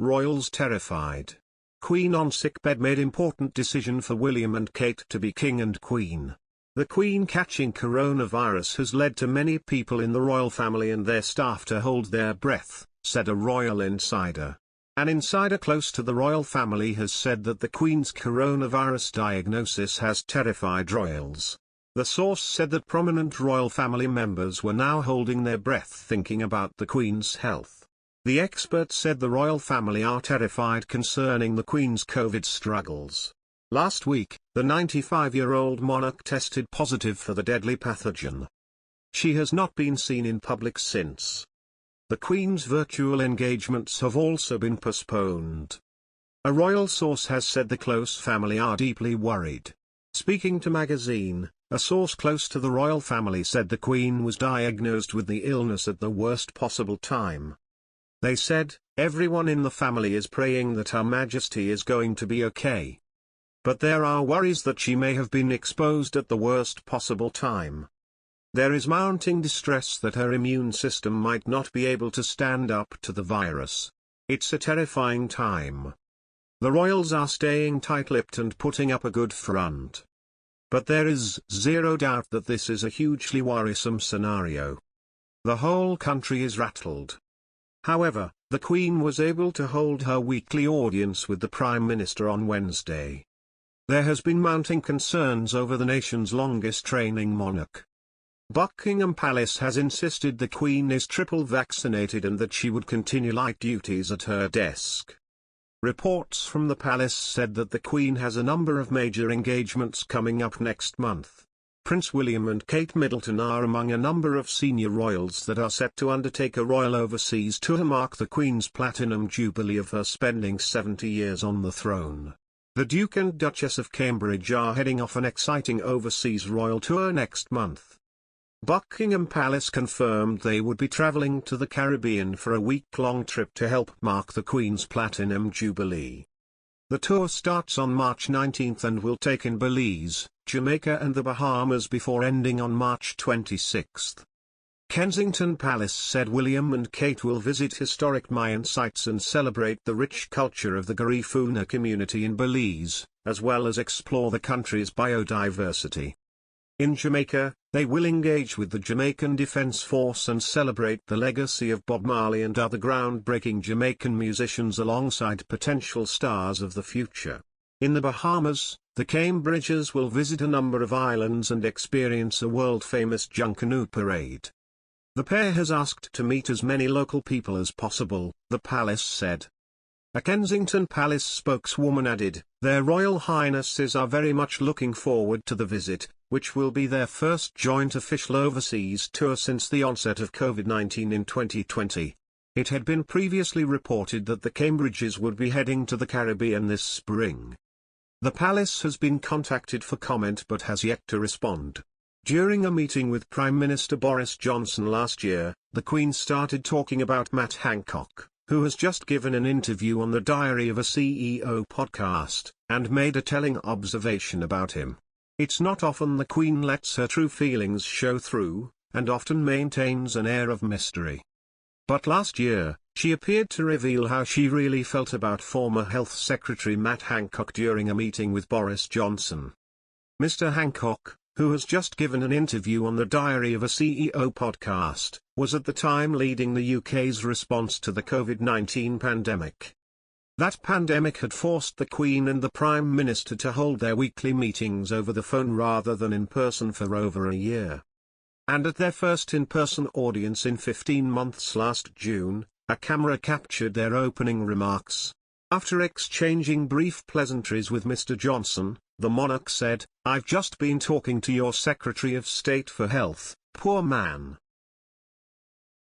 royals terrified. Queen on sickbed made important decision for William and Kate to be king and queen. The Queen catching coronavirus has led to many people in the royal family and their staff to hold their breath, said a royal insider. An insider close to the royal family has said that the Queen's coronavirus diagnosis has terrified royals. The source said that prominent royal family members were now holding their breath thinking about the Queen's health. The expert said the royal family are terrified concerning the Queen's COVID struggles. Last week, the 95-year-old monarch tested positive for the deadly pathogen. She has not been seen in public since. The Queen's virtual engagements have also been postponed. A royal source has said the close family are deeply worried. Speaking to magazine, a source close to the royal family said the Queen was diagnosed with the illness at the worst possible time. They said, "Everyone in the family is praying that Her Majesty is going to be okay. But there are worries that she may have been exposed at the worst possible time. There is mounting distress that her immune system might not be able to stand up to the virus. It's a terrifying time." The royals are staying tight-lipped and putting up a good front. But there is zero doubt that this is a hugely worrisome scenario. The whole country is rattled. However, the Queen was able to hold her weekly audience with the Prime Minister on Wednesday. There has been mounting concerns over the nation's longest reigning monarch. Buckingham Palace has insisted the Queen is triple vaccinated and that she would continue light duties at her desk. Reports from the palace said that the Queen has a number of major engagements coming up next month. Prince William and Kate Middleton are among a number of senior royals that are set to undertake a royal overseas tour to mark the Queen's platinum jubilee of her spending 70 years on the throne. The Duke and Duchess of Cambridge are heading off an exciting overseas royal tour next month. Buckingham Palace confirmed they would be travelling to the Caribbean for a week-long trip to help mark the Queen's Platinum Jubilee. The tour starts on March 19 and will take in Belize, Jamaica and the Bahamas before ending on March 26. Kensington Palace said William and Kate will visit historic Mayan sites and celebrate the rich culture of the Garifuna community in Belize, as well as explore the country's biodiversity. In Jamaica, they will engage with the Jamaican Defense Force and celebrate the legacy of Bob Marley and other groundbreaking Jamaican musicians alongside potential stars of the future. In the Bahamas, the Cambridges will visit a number of islands and experience a world-famous Junkanoo parade. The pair has asked to meet as many local people as possible, the palace said. A Kensington Palace spokeswoman added, "Their Royal Highnesses are very much looking forward to the visit, which will be their first joint official overseas tour since the onset of COVID-19 in 2020. It had been previously reported that the Cambridges would be heading to the Caribbean this spring. The palace has been contacted for comment but has yet to respond. During a meeting with Prime Minister Boris Johnson last year, the Queen started talking about Matt Hancock, who has just given an interview on the Diary of a CEO podcast, and made a telling observation about him. It's not often the Queen lets her true feelings show through, and often maintains an air of mystery. But last year, she appeared to reveal how she really felt about former Health Secretary Matt Hancock during a meeting with Boris Johnson. Mr. Hancock, who has just given an interview on the Diary of a CEO podcast, was at the time leading the UK's response to the COVID-19 pandemic. That pandemic had forced the Queen and the Prime Minister to hold their weekly meetings over the phone rather than in person for over a year. And at their first in-person audience in 15 months last June, a camera captured their opening remarks. After exchanging brief pleasantries with Mr. Johnson, the monarch said, "I've just been talking to your Secretary of State for Health, poor man.